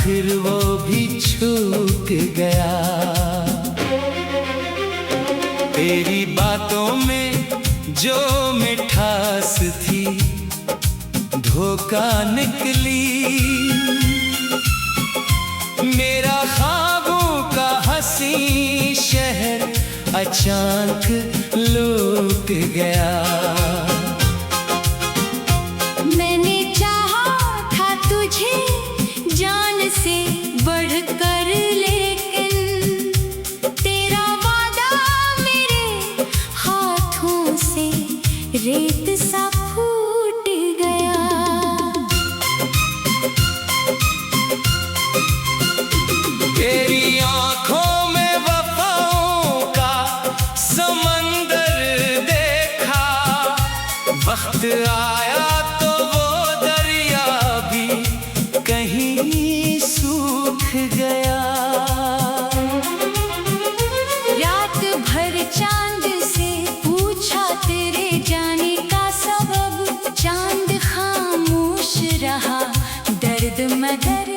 आखिर वो भी छूट गया। तेरी बातों में जो मिठास थी धोखा निकली। मेरा ख्वाबों का हंसी शहर अचानक लूट गया। मैंने चाहा था तुझे जान से बढ़कर, लेकिन तेरा वादा मेरे हाथों से रेत सा फूट गया। तेरी आंखों में वफाओं का समंदर देखा। वक्त आया तो वो दरिया भी कहीं सूख गया। रात भर चांद से पूछा तेरे जाने का सबब, चांद खामोश रहा, दर्द मगर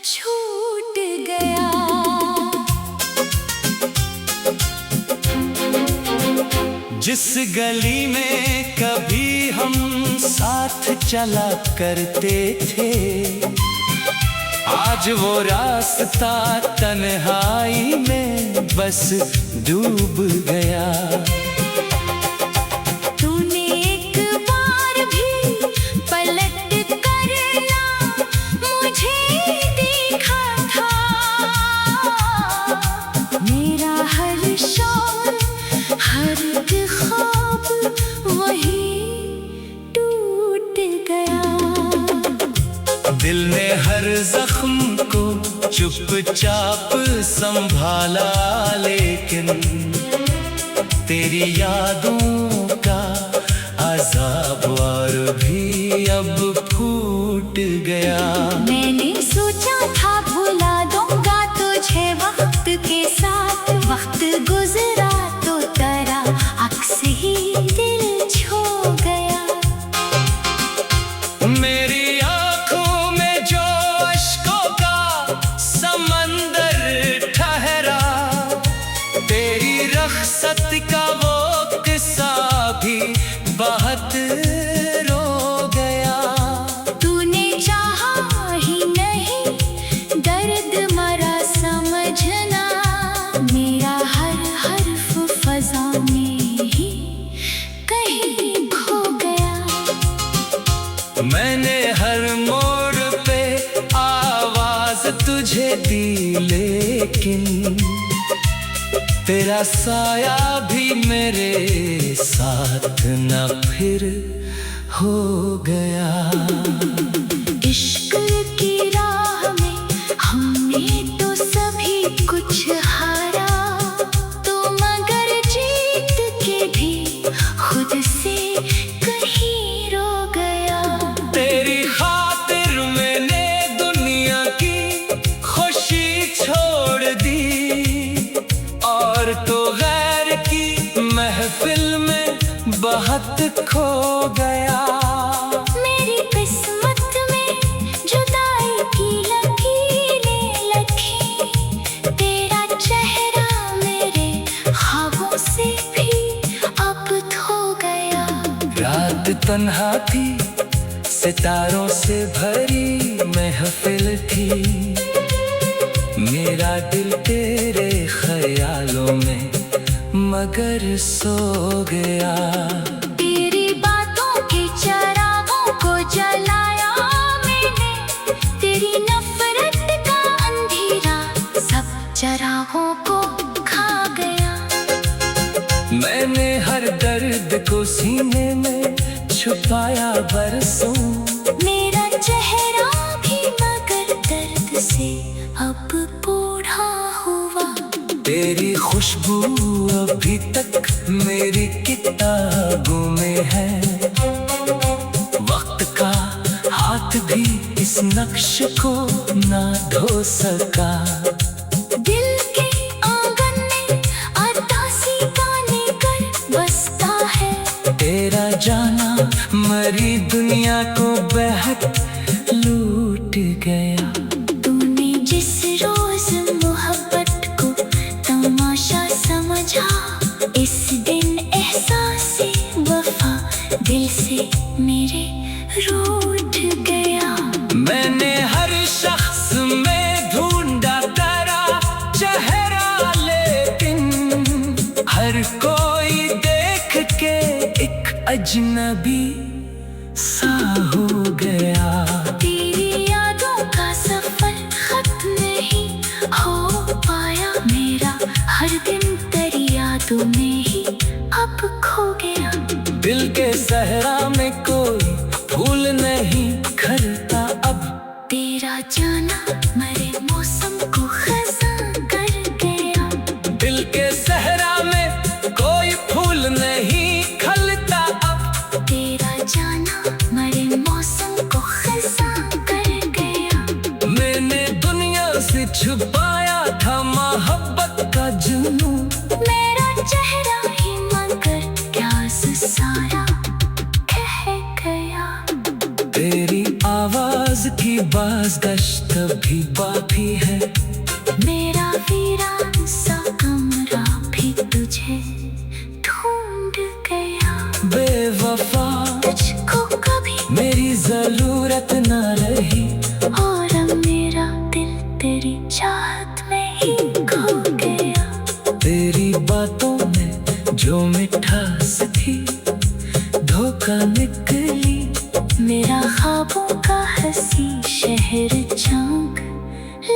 छूट गया। जिस गली में कभी हम साथ चला करते थे, आज वो रास्ता तन्हाई में बस डूब गया। तूने एक बार भी पलट कर ना मुझे देखा था। मेरा हर शौक हर ख्वाब वही टूट गया। दिल ने हर जख्म को चुपचाप संभाला, लेकिन तेरी यादों का अज़ाब और भी अब फूट गया। मैंने सोचा था भुला दूंगा तुझे वक्त के साथ, वक्त गुजरा तो तेरा अक्स ही दिल छो गया। मेरी आंखों में जो अश्कों का समंदर ठहरा, तेरी रख़्सत का वो किस्सा भी बहुत रो गया। तूने चाहा ही नहीं दर्द मरा समझना, मेरा हर हर्फ फ़ज़ा में ही कहीं खो गया। मैंने हर मोड़ पे आवाज तुझे दी, लेकिन तेरा साया भी मेरे साथ न फिर हो गया। इश्क की राह में हमने तो सभी कुछ हारा, तो मगर जीत के भी खुद से कहीं रो गया। तेरी खातिर मैंने दुनिया की खुशी छोड़ दी, और तो गैर की महफिल में बहुत खो गया। मेरी किस्मत में जुदाई की लकीरें लगी, तेरा चेहरा मेरे ख्वाबों से भी अब खो गया। रात तन्हा थी, सितारों से भरी महफिल थी, मेरा दिल तेरे ख्यालों में मगर सो गया। तेरी बातों के चरागों को जलाया मैंने, तेरी नफरत का अंधेरा सब चरागों को खा गया। मैंने हर दर्द को सीने में छुपाया बरसों, मेरा चेहरा भी मगर दर्द से अब बूढ़ा हुआ। तेरी खुशबू अभी तक मेरी किताबों में है, वक्त का हाथ भी इस नक्श को ना धो सका। दिल के आंगन में अरदासी गाने कर बसता है, तेरा जाना मरी दुनिया को बहक लूट गया। तू जिस रोज मोहब्बत को तमाशा समझा, इस दिन एहसास वफा दिल से मेरे रूठ गया। मैंने हर शख्स में ढूंढा तेरा चेहरा, लेकिन हर कोई देख के एक अजनबी सा हो गया। तेरी यादों का सफर खत्म नहीं हो पाया मेरा, हर दिन तेरी यादों में ही अब खो गया। दिल के सहरा में कोई फूल नहीं खिलता अब, तेरा जाना मरे मौसम को खजा कर गया। दिल के सहरा में कोई फूल नहीं खिलता अब, तेरा जाना मरे मौसम को खजा कर गया। मैंने दुनिया से छुपाया था मोहब्बत का जुनून, मेरा चेहरा ही मगर क्या सारा कह गया। तेरी आवाज की बाज़गश्त भी बाकी है, मेरा वीरान सा कमरा भी तुझे ढूंढ गया। बेवफा तुझको कभी मेरी जरूरत न रही, और अब मेरा दिल तेरी चाहत में ही खो गया। तेरी बातों में जो मिठास थी धोखा निकली, मेरा ख्वाबों का हंसी शहर चांग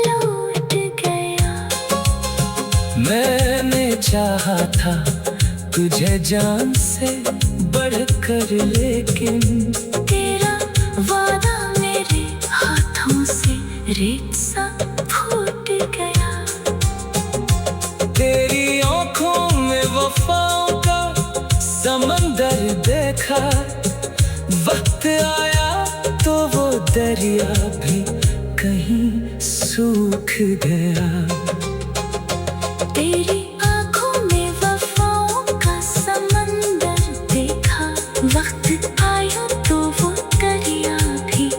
लौट गया। मैंने चाहा था तुझे जान से बढ़कर, लेकिन तेरा वादा मेरे हाथों से रेत सा फूट गया। तेरी आँखों में वफाओं का समंदर देखा, वक्त आया तो वो दरिया भी कहीं सूख गया। तेरी आँखों में वफाओं का समंदर देखा, वक्त आया तो वो दरिया भी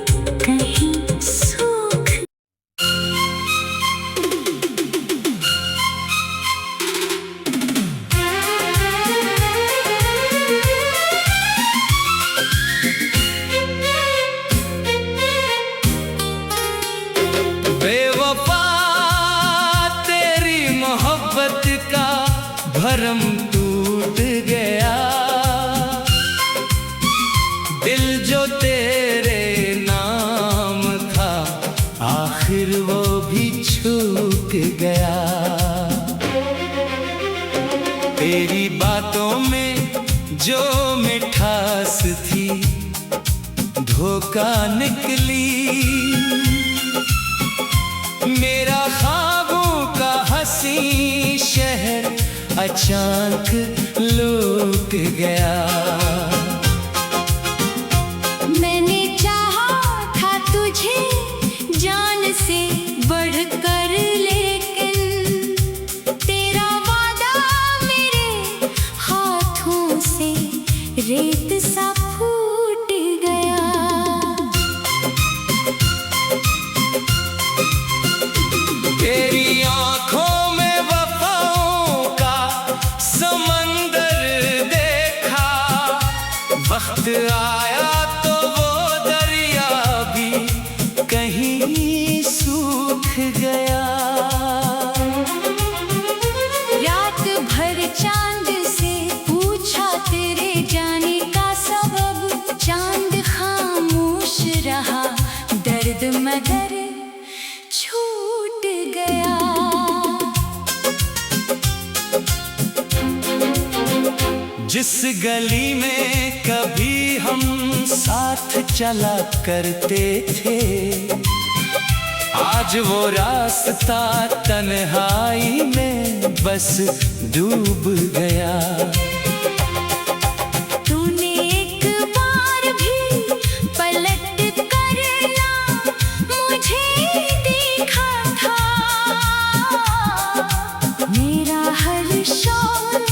कहीं सूख। बेवफा तेरी मोहब्बत का भरम टूट गया, दिल जो तेरे नाम था आखिर वो भी छूट गया। तेरी बातों में जो मिठास थी धोखा निकली, मेरा ख्वाबों का हंसी शहर अचानक लौट गया। मैंने चाहा था तुझे जान से बढ़कर, लेकिन तेरा वादा मेरे हाथों से रेत सा फूट गया। तेरी आँखों में वफाओं का समंदर देखा, वक्त आया तो वो दरिया भी कहीं सूख गया। रात भर चांद से पूछा तेरे जाने का सबब, चांद खामोश रहा, दर्द मगर छूट गया। जिस गली में कभी हम साथ चला करते थे, आज वो रास्ता तन्हाई में बस डूब गया। तूने एक बार भी पलट कर ना मुझे देखा था, मेरा हर शौक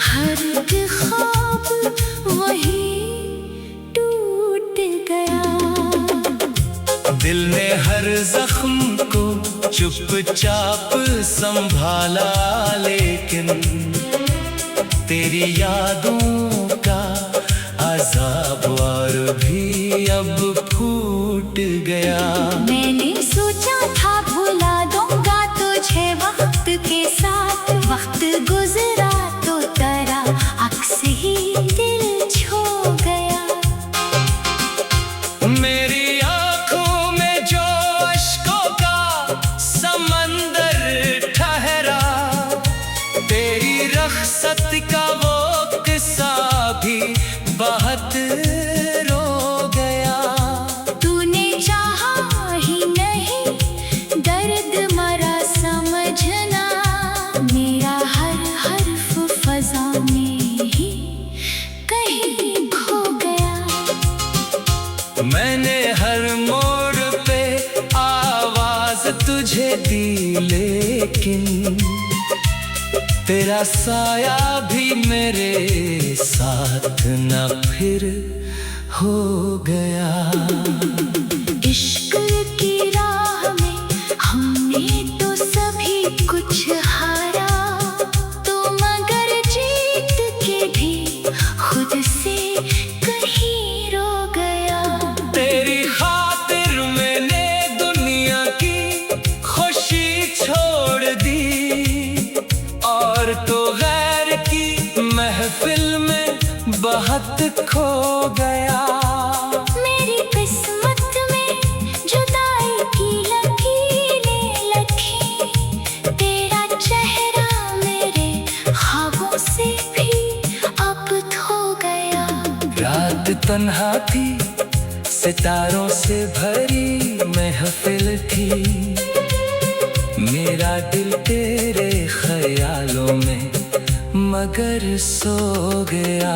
हर ख्वाब वही टूट गया। दिल ने हर जख्म को चुपचाप संभाला, लेकिन तेरी यादों का अज़ाब और भी अब फूट गया। मैंने सोचा था भुला दूंगा तुझे वक्त के साथ, वक्त गुजरा तो तेरा अक्स ही दिल छो गया। मेरी आंखों में जो अश्कों का समंदर ठहरा, तेरी रख़्सत का वो किस्सा भी बहुत रो गया। तूने चाहा ही नहीं दर्द मरा समझना, मेरा हर हर्फ फज़ा में ही कहीं खो गया। मैंने हर मोड़ पे आवाज़ तुझे दी, लेकिन तेरा साया भी मेरे साथ न फिर हो गया। इश्क की राह में हमने तो सभी कुछ हारा, तो मगर जीत के भी खुद से कहीं रो गया। तेरी खातिर मैंने दुनिया की खुशी छोड़ दी, और तो गैर की महफिल में बहुत खो गया। मेरी किस्मत में जुदाई की लकीरें लगी, तेरा चेहरा मेरे ख्वाबों से भी अब धो गया। रात तन्हा थी, सितारों से भरी महफिल थी, मेरा दिल तेरे ख्यालों में मगर सो गया।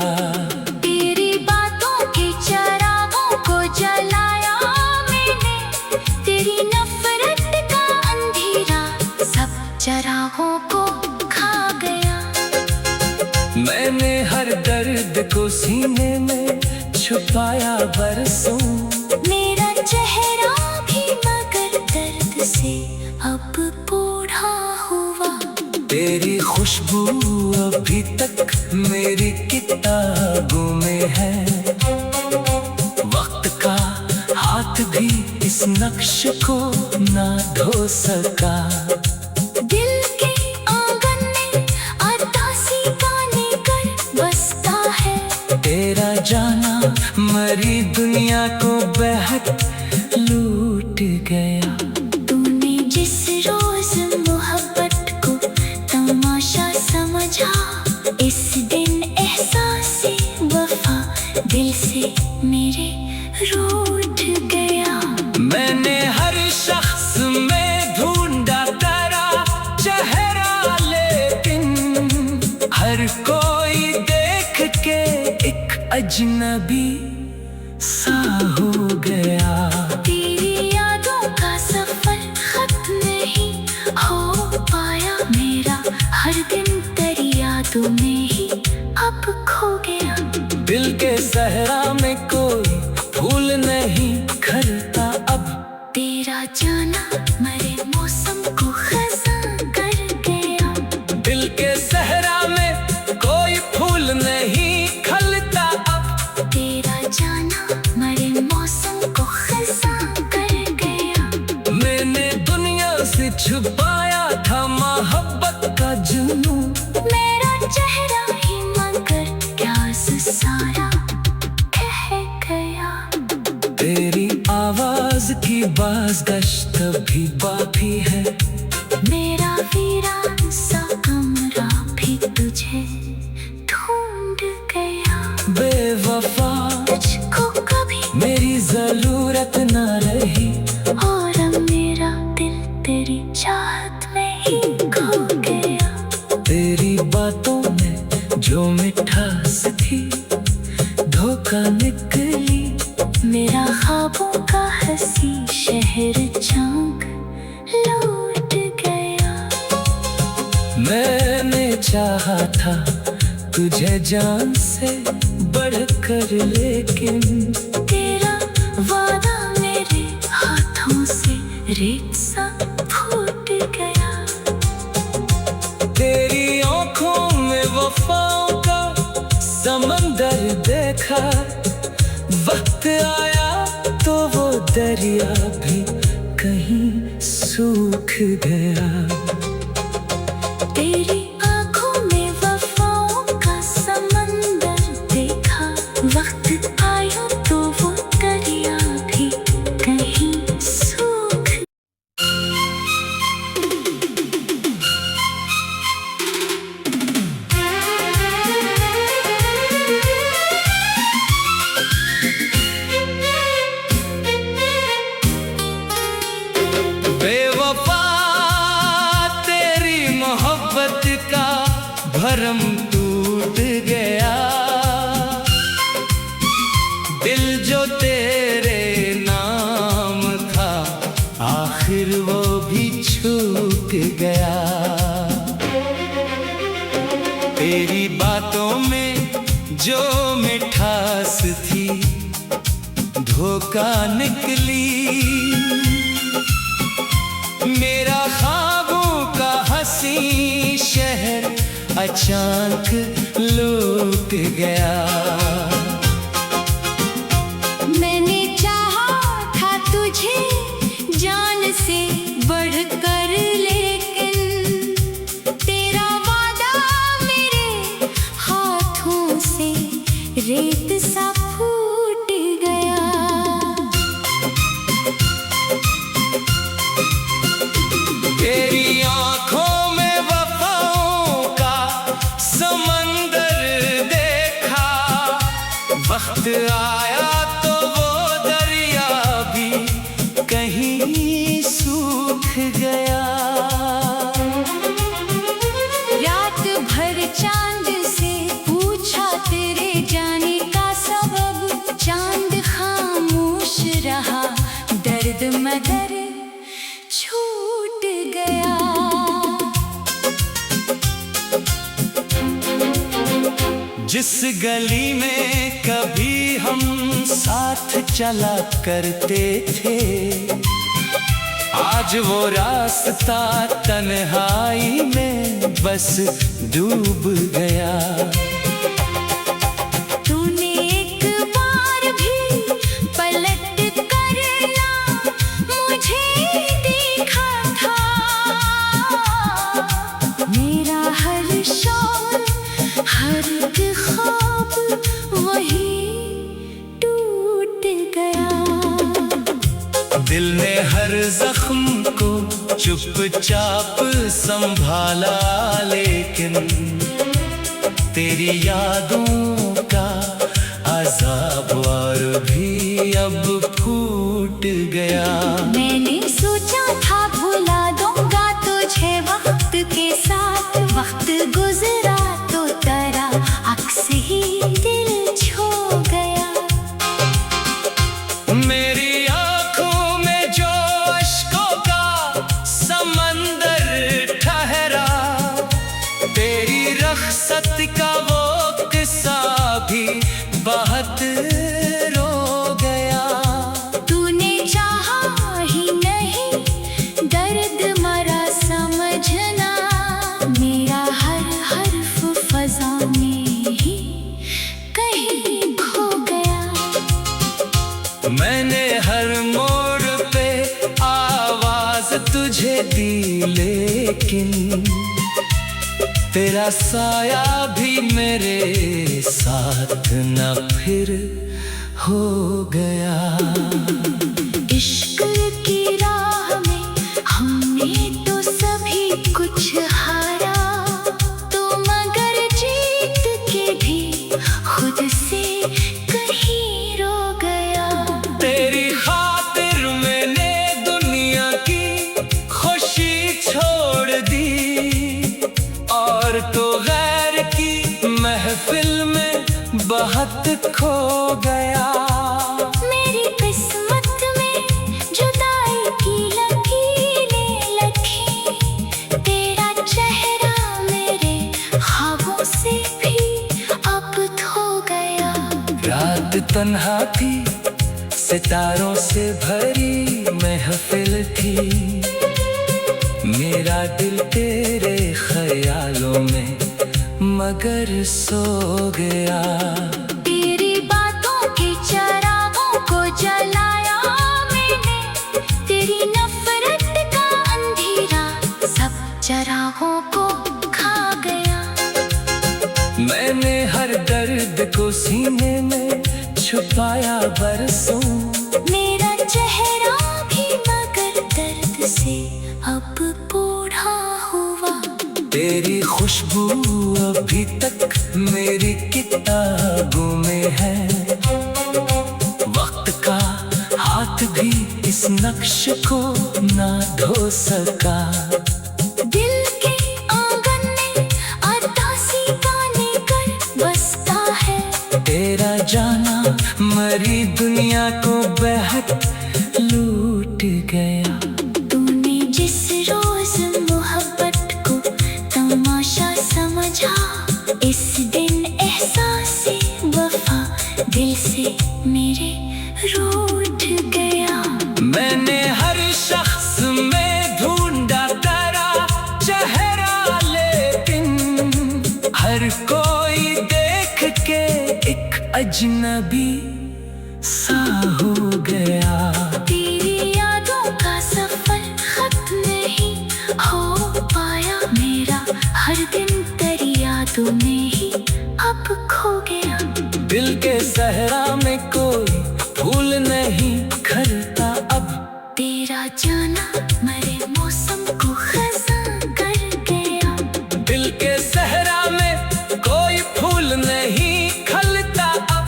तेरी बातों के चिरागों को जलाया मैंने, तेरी नफरत का अंधेरा सब चिरागों को खा गया। मैंने हर दर्द को सीने में छुपाया बरसों, मेरा चेहरा भी मगर दर्द से अब बूढ़ा हुआ। तेरी खुशबू अभी तक मेरी किताबों में है, वक्त का हाथ भी इस नक्श को ना धो सका। दिल के आंगन में अरदासी गाने कर बसता है, तेरा जाना मरी दुनिया को बेहद लूट गया। तूने जिस रोज मोहब्बत को तमाशा समझा, इस दिन एहसास वफा दिल से मेरे रूठ गया। मैंने हर शख्स में ढूंढा तेरा चेहरा, लेकिन हर कोई देख के एक अजनबी सा हो गया। तेरी यादों का सफर खत्म नहीं हो पाया, मेरा हर दिन तेरी यादों में ही अब खो गया। दिल के सहरा में कोई फूल नहीं खिलता अब, तेरा जाना मरे मौसम को खज़ां कर गया। दिल के सहरा में कोई फूल नहीं खिलता अब, तेरा जाना मरे मौसम को खज़ां कर गया। मैंने दुनिया से छुपाया था मोहब्बत का जुनून, मेरा चेहरा ही मगर क्या सारा कह गया। तेरी आवाज की बाज़गश्त भी बाकी है, मेरा वीरान सा कमरा भी तुझे ढूंढ गया। बेवफा तुझको कभी मेरी जरूरत न रही, और अब मेरा दिल तेरी चाहत में ही खो गया। तेरी बातों में जो मिठास थी धोखा निकली, मेरा ख्वाबों का हंसी शहर झांक लौट गया। मैंने चाहा था तुझे जान से बढ़कर, लेकिन तेरा वादा मेरे हाथों से रेत सा फूट तेरी आंखों में वफाओं का समंदर देखा। वक्त आया तो वो दरिया भी कहीं सूख गया। तेरी आंखों में वफाओं का समंदर देखा। वक्त आया तो वो दरिया भी कहीं सूख। बेवफा तेरी मोहब्बत का भरम टूट गया। दिल जो तेरे नाम था आखिर वो भी छूट गया। तेरी बातों में जो मिठास थी धोखा निकली। मेरा ख्वाबों का हसी शहर अचानक लूट गया। मैंने चाहा था तुझे जान से बढ़कर, लेकिन तेरा वादा मेरे हाथों से रेत सा फूट गया। तेरी आंखों में वफाओं का समंदर देखा। वक्त आया तो वो दरिया भी कहीं सूख गया। रात भर चांद से पूछा तेरे जाने का सबब। चांद खामोश रहा, दर्द मगर छूट गया। जिस गली में कभी हम साथ चला करते थे आज वो रास्ता तन्हाई में बस डूब गया। तूने एक बार भी पलट कर ना मुझे देखा था। मेरा हर शौक हर ख्वाब वही टूट गया। दिल ने हर जख्म को चुपचाप संभाला, लेकिन तेरी यादों का अज़ाब और भी अब फूट गया। मैंने सोचा था भुला दूंगा तुझे वक्त के साथ। वक्त गुजरा तो तेरा अक्स ही दिल छो गया। मेरी आंखों में जो अश्कों का समंदर ठहरा, तेरी रख़्सत का वो किस्सा भी बहुत रो गया। तूने चाहा ही नहीं दर्द मरा समझना। मेरा हर हर्फ फज़ा में ही कहीं खो गया। मैंने हर मोड़ पे आवाज तुझे दी, लेकिन तेरा साया भी मेरे साथ न फिर हो गया। इश्क की राह में हमने तो सभी कुछ हारा, तो मगर जीत के भी खुद से कहीं रो गया। तेरी खातिर मैंने दुनिया की खुशी छोड़ दी, और तो गैर की महफिल में बहुत खो गया। मेरी किस्मत में जुदाई की लकीरें लगी। तेरा चेहरा मेरे ख्वाबों से भी अब धो गया। रात तन्हा थी, सितारों से भरी महफिल थी। मेरा दिल तेरे ख्याल मगर सो गया। तेरी बातों के चरागों को जलाया मैंने, तेरी नफरत का अंधेरा सब चरागों को खा गया। मैंने हर दर्द को सीने में छुपाया बरसों, मेरा चेहरा भी मगर दर्द से अब बूढ़ा हुआ। तेरी खुशबू अभी तक मेरी किताबों में है, वक्त का हाथ भी इस नक्श को ना धो सका। दिल के आंगन में अरदासी गाने कर बसता है, तेरा जाना मरी दुनिया को बेहद लूट गया। तूने जिस रोज मोहब्बत को तमाशा समझा, इस दिन एहसास वफा दिल से मेरे रूठ गया। मैंने हर शख्स में ढूंढा तेरा चेहरा, लेकिन हर कोई देख के एक अजनबी सा हो गया। तेरी यादों का सफर खत्म नहीं हो पाया, मेरा हर दिन तेरी यादों में ही अब खो गया। दिल के सहरा में कोई फूल नहीं खिलता अब, तेरा जाना मरे मौसम को खज़ां कर गया। दिल के सहरा में कोई फूल नहीं खिलता अब,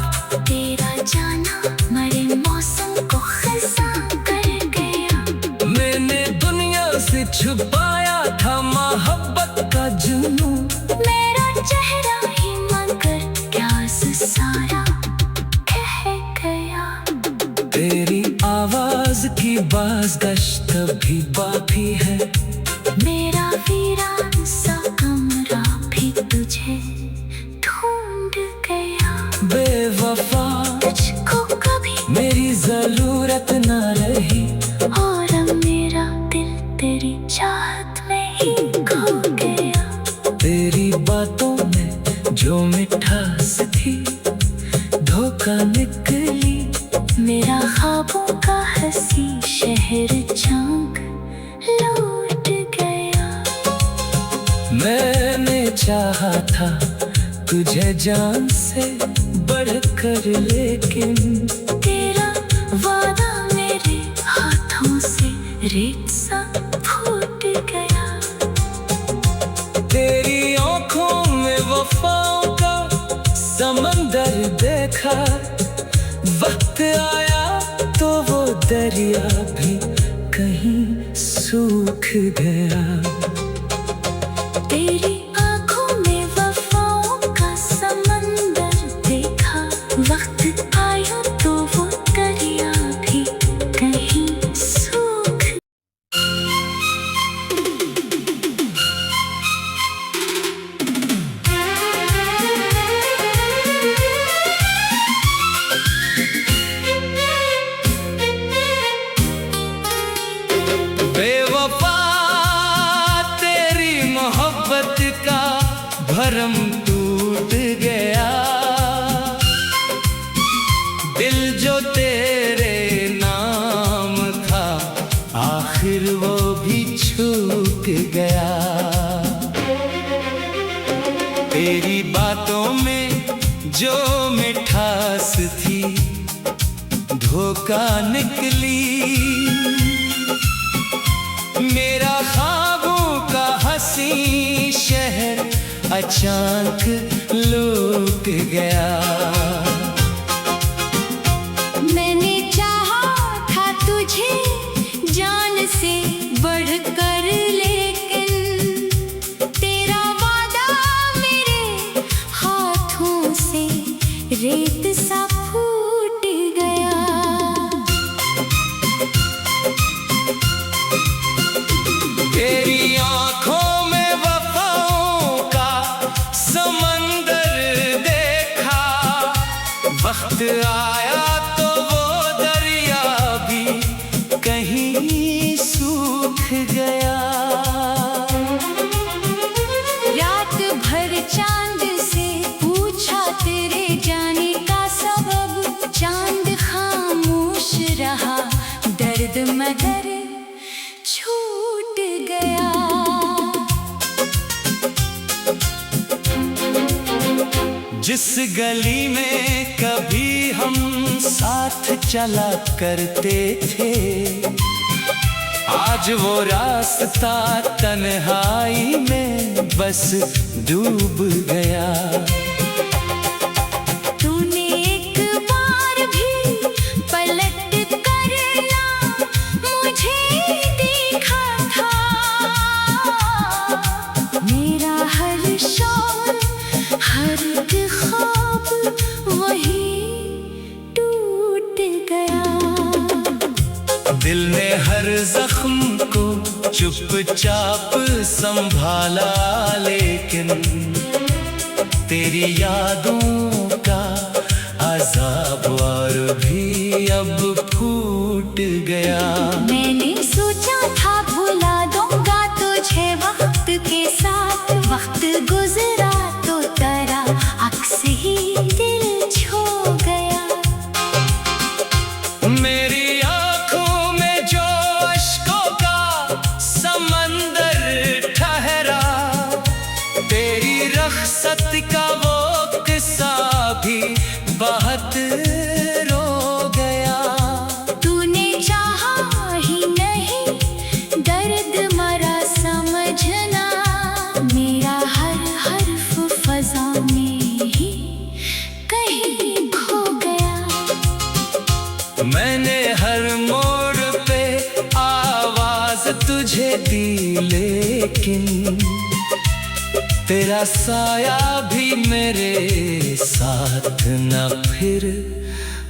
तेरा जाना मरे मौसम को खज़ां कर गया। मैंने दुनिया से छुपाया था मोहब्बत का जुनून, मेरा चेहरा ही मगर क्या सारा कह गया। तेरी आवाज की बाज़गश्त भी बाकी है, मेरा वीरान सा कमरा भी तुझे ढूंढ गया। बेवफा तुझको कभी मेरी जरूरत न रही, और अब मेरा दिल तेरी चाहत में ही खो गया। तेरी बातों में जो मिठास थी धोखा निकली, मेरा ख्वाबों का हंसी शहर झांक लौट गया। मैंने चाहा था तुझे जान से बढ़कर, लेकिन तेरा वादा मेरे हाथों से रेत सा फूट गया। तेरी आंखों में वफाओं का समंदर देखा, वक्त आया तो वो दरिया भी कहीं सूख गया। तेरी आंखों में वफाओं का समंदर देखा, वक्त आया तो वो दरिया भी कहीं सूख। बेवफा तेरी मोहब्बत का भरम टूट गया, दिल जो तेरे नाम था आखिर वो भी छूट गया। तेरी बातों में जो मिठास थी धोखा निकली, मेरा ख्वाबों का हंसी शहर अचानक लुट गया। मैंने चाहा था तुझे जान से बढ़कर, लेकिन तेरा वादा मेरे हाथों से रेत सा फूट गया। तेरी आंखों में वफाओं का समंदर देखा, वक्त आया तो वो दरिया भी कहीं सूख गया। रात भर चांद मगर छूट गया। जिस गली में कभी हम साथ चला करते थे, आज वो रास्ता तन्हाई में बस डूब गया। तूने एक बार भी पलट कर ना मुझे देखा था, मेरा हर शौक हर ख्वाब वही टूट गया। दिल ने हर जख्म को चुपचाप संभाला, लेकिन तेरी यादों का अज़ाब और भी अब फूट गया। मैंने सोचा था भुला दूंगा तुझे वक्त के साथ, वक्त गुजरा तो तेरा अक्स ही दिल छो गया। मेरी आंखों में जो अश्कों का समंदर ठहरा, तेरी रख़्सत का वो किस्सा भी बहुत रो गया। तूने चाहा ही नहीं दर्द मरा समझना, मेरा हर हर्फ फ़ज़ा में ही कहीं खो गया। मैंने हर मोड़ पे आवाज तुझे दी, लेकिन तेरा साया भी मेरे साथ न फिर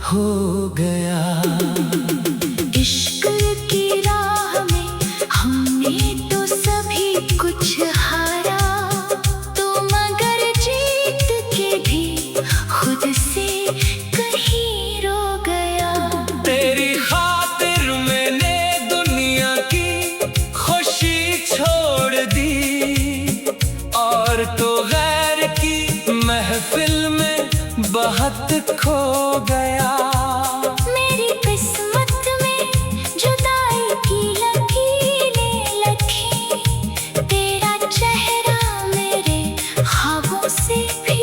हो गया। इश्क की राह में हमने तो सभी कुछ हारा, तो मगर जीत के भी खुद से कहीं रो गया। तेरी खातिर मैंने दुनिया की खुशी छोड़ दी, और तो गैर की महफिल में बहुत खो गया। मेरी किस्मत में जुदाई की लकीरें लगी, तेरा चेहरा मेरे ख्वाबों से भी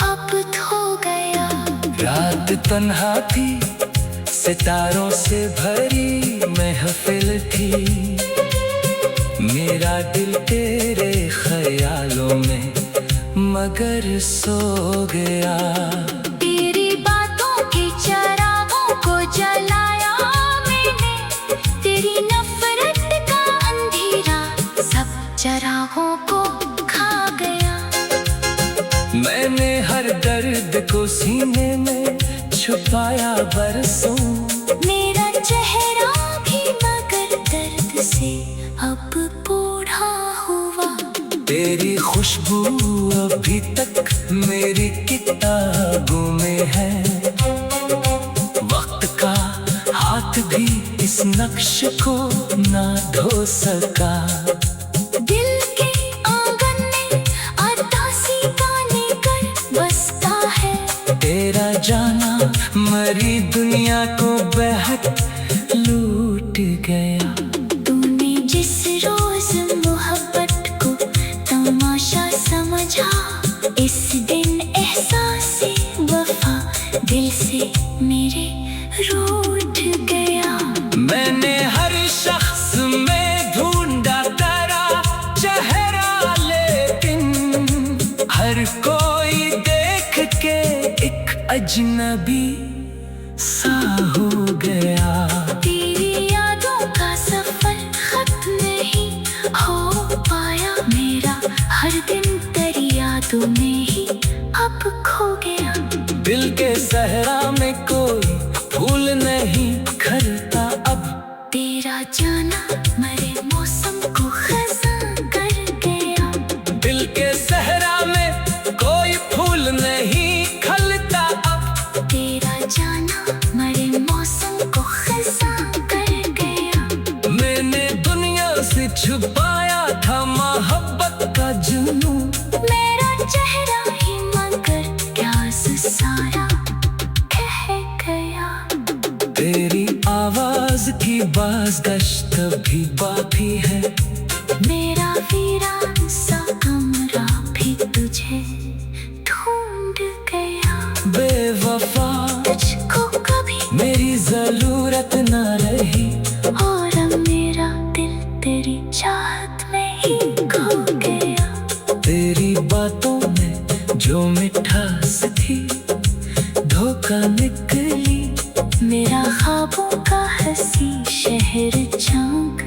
अब खो गया। रात तन्हा थी, सितारों से भरी महफिल थी, मेरा दिल तेरे ख्यालों में मगर सो गया। तेरी बातों के चरागों को जलाया मैंने, तेरी नफरत का अंधेरा सब चरागों को खा गया। मैंने हर दर्द को सीने में छुपाया बरसों, मेरा चेहरा भी मगर दर्द से अब बूढ़ा हुआ। तेरी खुशबू अभी तक मेरी किताबों में है, वक्त का हाथ भी इस नक्श को ना धो सका। दिल के आंगन में अतासी गाने कर बसता है, तेरा जाना मरी दुनिया को बहक लूट गया। तूने जिस रोज मोहब्बत को तमाशा समझा, इस दिन एहसास वफा दिल से मेरे रूठ गया। मैंने हर शख्स में ढूंढा तेरा चेहरा, लेकिन हर कोई देख के एक अजनबी सा हो गया। तेरी यादों का सफर खत्म नहीं हो पाया, मेरा हर दिन तेरी यादों में ही अब खो गया। दिल के सहरा में कोई फूल नहीं खिलता अब, तेरा जाना मरे मौसम को खज़ा कर गया। दिल के सहरा में कोई फूल नहीं खिलता अब, तेरा जाना मरे मौसम को खज़ा कर गया। मैंने दुनिया से छुपाया था मोहब्बत का जुनून, मेरा चेहरा ही मगर क्या सारा कह गया। तेरी आवाज राज की बाज़गश्त भी बाकी है। मेरा वीरान सा कमरा भी तुझे ढूंढ गया। बेवफा तुझको कभी मेरी जरूरत न रही, और अब मेरा दिल तेरी चाहत में ही खो गया। तेरी बातों में जो मिठास थी धोखा निकली। मेरा ख्वाबों का हंसी शहर झांक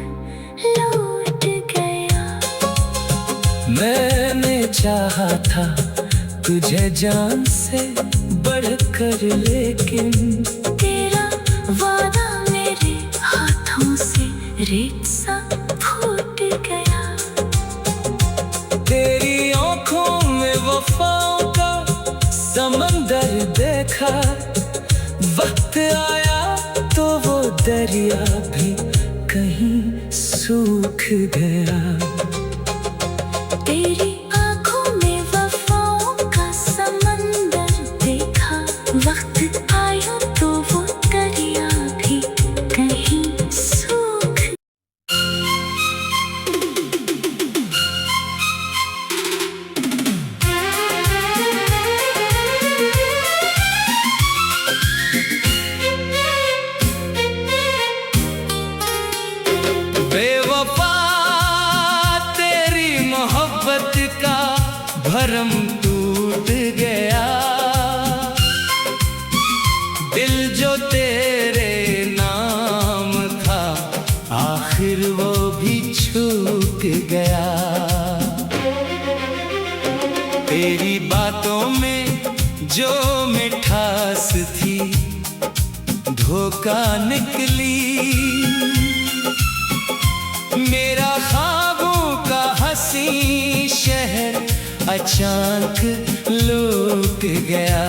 लौट गया। मैंने चाहा था तुझे जान से बढ़कर, लेकिन तेरा वादा मेरे हाथों से रेत सा फूट गया। तेरी आंखों में वफाओं का समंदर देखा। वक्त आया तो वो दरिया भी कहीं सूख गया। तेरी आंखों में वफाओं का समंदर देखा। वक्त आया तो वो दरिया भी कहीं सूख। बेवफा तेरी मोहब्बत का भरम टूट गया। दिल जो तेरे नाम था आखिर वो भी छूट गया। तेरी बातों में जो मिठास थी धोखा निकली। मेरा ख्वाबों का हंसी शहर अचानक लौट गया।